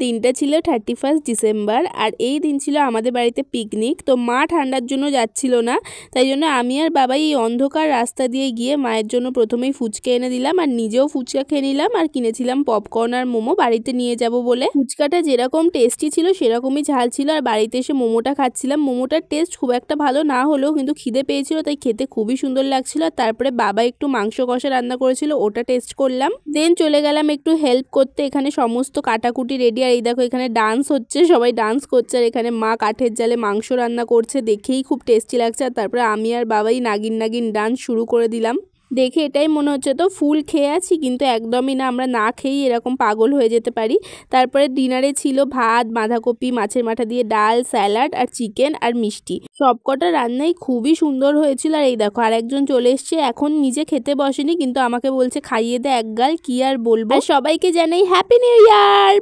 দিনটা ছিল 31 ডিসেম্বর আর এই দিন ছিল আমাদের বাড়িতে পিকনিক। তো মা ঠান্ডার জন্য যাচ্ছিল না, তাই জন্য আমি আর বাবাই এই অন্ধকার রাস্তা দিয়ে গিয়ে মায়ের জন্য প্রথমেই ফুচকা এনে দিলাম আর নিজেও ফুচকা খেয়ে নিলাম আর কিনেছিলাম পপকর্ন আর মোমো বাড়িতে নিয়ে যাব বলে। ফুচকাটা যেরকম টেস্টি ছিল সেরকমই ঝাল ছিল আর বাড়িতে এসে মোমোটা খাচ্ছিলাম। মোমোটার টেস্ট খুব একটা ভালো না হলেও কিন্তু খিদে পেয়েছিল, তাই খেতে খুবই সুন্দর লাগছিল। আর তারপরে বাবা একটু মাংস কষা রান্না করেছিল, ওটা টেস্ট করলাম। দেন চলে গেলাম একটু হেল্প করতে। এখানে সমস্ত কাটাকুটি রেডি আর এই দেখো এখানে ডান্স হচ্ছে, সবাই ডান্স করছে আর এখানে মা কাঠের জালে মাংস রান্না করছে, দেখেই খুব টেস্টি লাগছে। আর তারপরে আমি আর বাবাই নাগিন নাগিন ডান্স শুরু করে দিলাম। দেখে এটাই মনে হচ্ছে তো ফুল খেয়ে আছি, কিন্তু একদমই না, আমরা না খেয়েই এরকম পাগল হয়ে যেতে পারি। তারপরে ডিনারে ছিল ভাত, বাঁধাকপি, মাছের মাথা দিয়ে ডাল, স্যালাড আর চিকেন আর মিষ্টি। সবকটা রান্নাই খুবই সুন্দর হয়েছিল। আর এই দেখো আর একজন চলে এসছে, এখন নিজে খেতে বসেনি কিন্তু আমাকে বলছে খাইয়ে দে একগাল, কি আর বলবো। আর সবাইকে জানাই হ্যাপি নিউ ইয়ার।